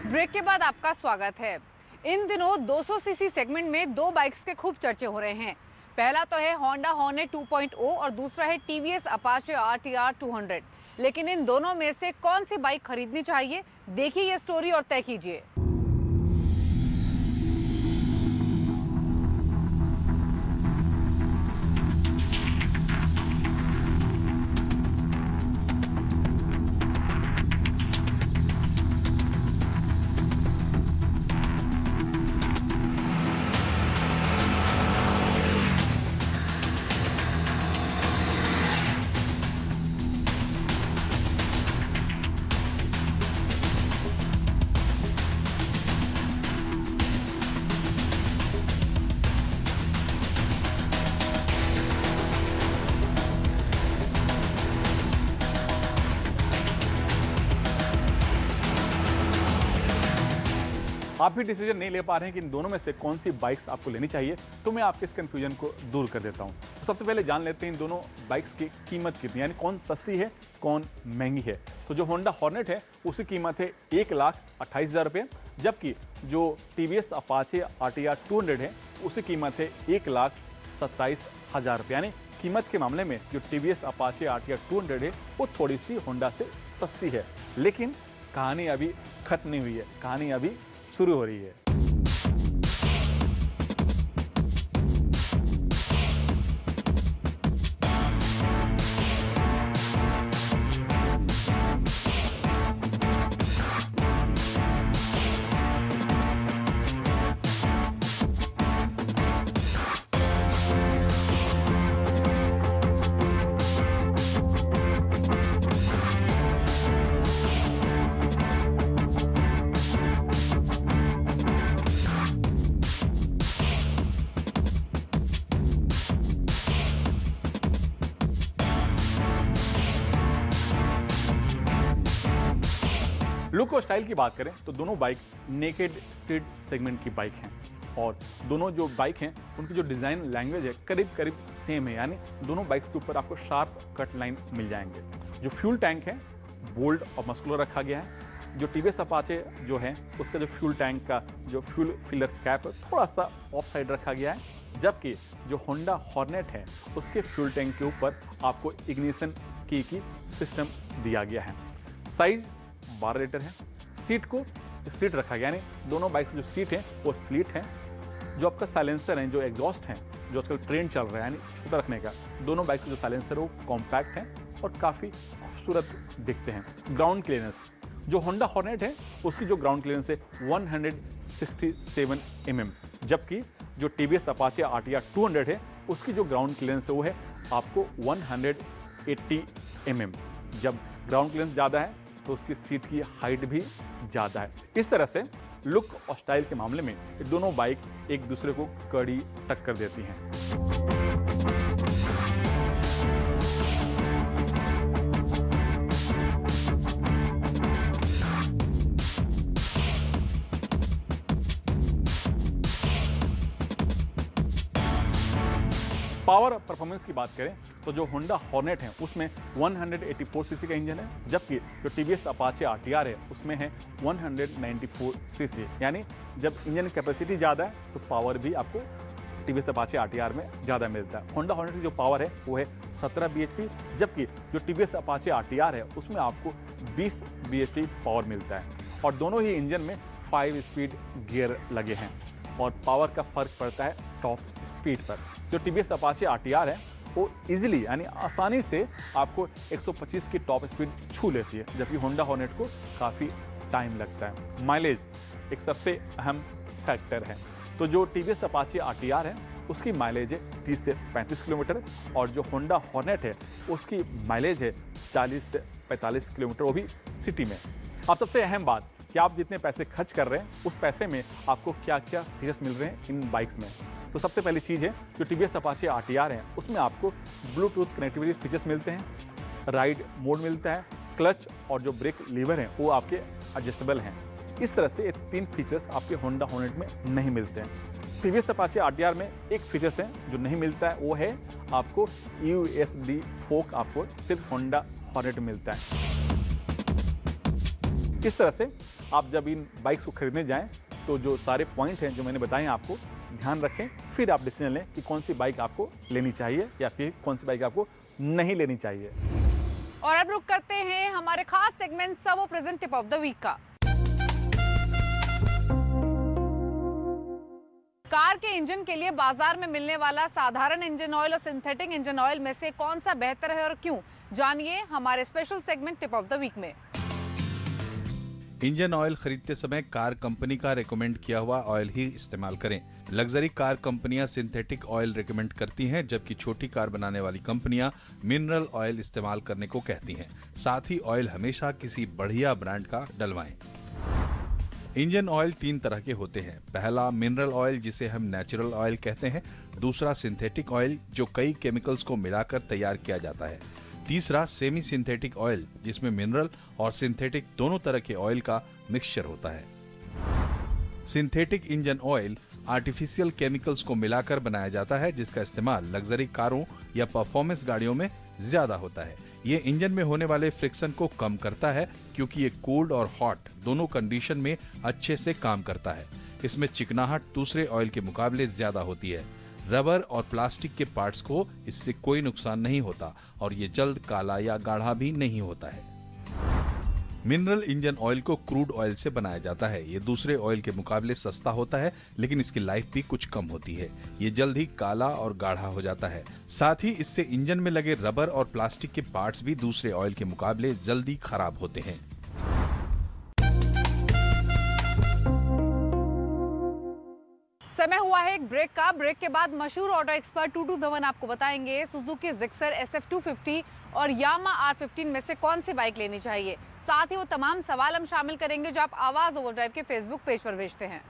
Break के बाद आपका स्वागत है। इन दिनों 200 सीसी सेगमेंट में दो बाइक्स के खूब चर्चे हो रहे हैं। पहला तो है होंडा हॉर्नेट 2.0 और दूसरा है टीवीएस अपाचे RTR 200। लेकिन इन दोनों में से कौन सी बाइक खरीदनी चाहिए, देखिए ये स्टोरी और तय कीजिए। आप भी डिसीजन नहीं ले पा रहे हैं कि इन दोनों में से कौन सी बाइक्स आपको लेनी चाहिए, तो मैं आपके इस कंफ्यूजन को दूर कर देता हूं। तो सबसे पहले जान लेते हैं इन दोनों बाइक्स की कीमत कितनी, यानी कौन सस्ती है कौन महंगी है। तो जो होंडा हॉर्नेट है उसकी कीमत है 1,28,000 रुपये, जबकि जो टीवीएस अपाचे RTR 200 है उसकी कीमत है 1,27,000 रुपये। यानी कीमत के मामले में जो टीवीएस अपाचे RTR 200 है वो थोड़ी सी होंडा से सस्ती है। लेकिन कहानी अभी खत्म नहीं हुई है, कहानी अभी शुरू हो रही है। लुक और स्टाइल की बात करें तो दोनों बाइक नेकेड स्ट्रीट सेगमेंट की बाइक हैं और दोनों जो बाइक हैं उनकी जो डिज़ाइन लैंग्वेज है करीब करीब सेम है। यानी दोनों बाइक्स के ऊपर आपको शार्प कट लाइन मिल जाएंगे। जो फ्यूल टैंक है बोल्ड और मस्कुलर रखा गया है। जो टीवीएस अपाचे जो है उसका जो फ्यूल टैंक का जो फ्यूल फिलर कैप थोड़ा सा ऑफ साइड रखा गया है, जबकि जो होंडा हॉर्नेट है उसके फ्यूल टैंक के ऊपर आपको इग्निशन की सिस्टम दिया गया है। साइज 12 लीटर है। सीट को स्प्लिट रखा गया, यानी दोनों बाइक जो सीट है वो स्प्लिट है। जो आपका साइलेंसर है, जो एग्जॉस्ट है, जो आजकल ट्रेंड चल रहा है यानी छोटा रखने का, दोनों बाइक के जो साइलेंसर है वो कॉम्पैक्ट है और काफ़ी खूबसूरत दिखते हैं। ग्राउंड क्लियरेंस जो होंडा हॉर्नेट है उसकी जो ग्राउंड क्लियरेंस है 167 mm, जबकि जो टीवीएस अपाचे RTR 200 है उसकी जो ग्राउंड क्लियरेंस है वो है आपको 180 mm। जब ग्राउंड क्लियरेंस ज़्यादा है तो उसकी सीट की हाइट भी ज़्यादा है। इस तरह से लुक और स्टाइल के मामले में ये दोनों बाइक एक दूसरे को कड़ी टक्कर देती हैं। पावर परफॉर्मेंस की बात करें तो जो होंडा हॉर्नेट है उसमें 184 सीसी का इंजन है, जबकि जो टीवीएस अपाचे RTR है उसमें है 194 सीसी। यानी जब इंजन कैपेसिटी ज़्यादा है तो पावर भी आपको टीवीएस अपाचे RTR में ज़्यादा मिलता है। होंडा हॉर्नेट की जो पावर है वो है 17 bhp, जबकि जो टीवीएस अपाचे RTR है उसमें आपको 20 bhp पावर मिलता है। और दोनों ही इंजन में 5 स्पीड गियर लगे हैं और पावर का फर्क पड़ता है टॉप स्पीड पर। जो टीवीएस अपाचे RTR है वो इजीली यानी आसानी से आपको 125 की टॉप स्पीड छू लेती है, जबकि होंडा हॉर्नेट को काफ़ी टाइम लगता है। माइलेज एक सबसे अहम फैक्टर है। तो जो टीवीएस अपाचे RTR है उसकी माइलेज है 30 से 35 किलोमीटर और जो होंडा हॉर्नेट है उसकी माइलेज है 40 से 45 किलोमीटर, वो भी सिटी में। अब सबसे अहम बात कि आप जितने पैसे खर्च कर रहे हैं उस पैसे में आपको क्या क्या फीचर्स मिल रहे हैं इन बाइक्स में। तो सबसे पहली चीज़ है जो टीवीएस अपाचे RTR है उसमें आपको ब्लूटूथ कनेक्टिविटी फीचर्स मिलते हैं, राइड मोड मिलता है, क्लच और जो ब्रेक लीवर हैं वो आपके एडजस्टेबल हैं। इस तरह से ये 3 फीचर्स आपके होंडा हॉर्नेट में नहीं मिलते हैं। टीवीएस अपाचे RTR में एक फीचर्स है जो नहीं मिलता है, वो है आपको USB फोक आपको सिर्फ होंडा हॉर्नेट मिलता है। इस तरह से आप जब इन बाइक्स को खरीदने जाएं तो जो सारे पॉइंट हैं जो मैंने बताए हैं आपको ध्यान रखें, फिर आप डिसीजन लें कि कौन सी बाइक आपको लेनी चाहिए या फिर कौन सी बाइक आपको नहीं लेनी चाहिए। और अब रुक करते हैं हमारे खास segment Servo present tip of the week का। कार के इंजन के लिए बाजार में मिलने वाला साधारण इंजन ऑयल और सिंथेटिक इंजन ऑयल में से कौन सा बेहतर है और क्यों, जानिए हमारे special segment tip of the week में। इंजन ऑयल खरीदते समय कार कंपनी का रेकमेंड किया हुआ ऑयल ही इस्तेमाल करें। लग्जरी कार कंपनियां सिंथेटिक ऑयल रेकमेंड करती हैं, जबकि छोटी कार बनाने वाली कंपनियां मिनरल ऑयल इस्तेमाल करने को कहती हैं। साथ ही ऑयल हमेशा किसी बढ़िया ब्रांड का डलवाएं। इंजन ऑयल 3 तरह के होते हैं। पहला मिनरल ऑयल, जिसे हम नेचुरल ऑयल कहते हैं। दूसरा सिंथेटिक ऑयल, जो कई केमिकल्स को मिलाकर तैयार किया जाता है। तीसरा सेमी सिंथेटिक ऑयल, जिसमें मिनरल और सिंथेटिक दोनों तरह के ऑयल का मिक्सचर होता है। Synthetic engine oil artificial chemicals को मिलाकर बनाया जाता है, जिसका इस्तेमाल लग्जरी कारों या परफॉर्मेंस गाड़ियों में ज्यादा होता है। ये इंजन में होने वाले फ्रिक्शन को कम करता है, क्योंकि ये कोल्ड और हॉट दोनों कंडीशन में अच्छे से काम करता है। इसमें चिकनाहट दूसरे ऑयल के मुकाबले ज्यादा होती है। रबर और प्लास्टिक के पार्ट्स को इससे कोई नुकसान नहीं होता और ये जल्द काला या गाढ़ा भी नहीं होता है। मिनरल इंजन ऑयल को क्रूड ऑयल से बनाया जाता है। ये दूसरे ऑयल के मुकाबले सस्ता होता है, लेकिन इसकी लाइफ भी कुछ कम होती है। ये जल्द ही काला और गाढ़ा हो जाता है। साथ ही इससे इंजन में लगे रबर और प्लास्टिक के पार्ट्स भी दूसरे ऑयल के मुकाबले जल्दी खराब होते हैं। समय हुआ है एक ब्रेक का। ब्रेक के बाद मशहूर ऑटो एक्सपर्ट टूटू धवन आपको बताएंगे सुजुकी जिक्सर SF250 और यामा R15 में से कौन सी बाइक लेनी चाहिए। साथ ही वो तमाम सवाल हम शामिल करेंगे जो आप आवाज ओवरड्राइव के फेसबुक पेज पर भेजते हैं।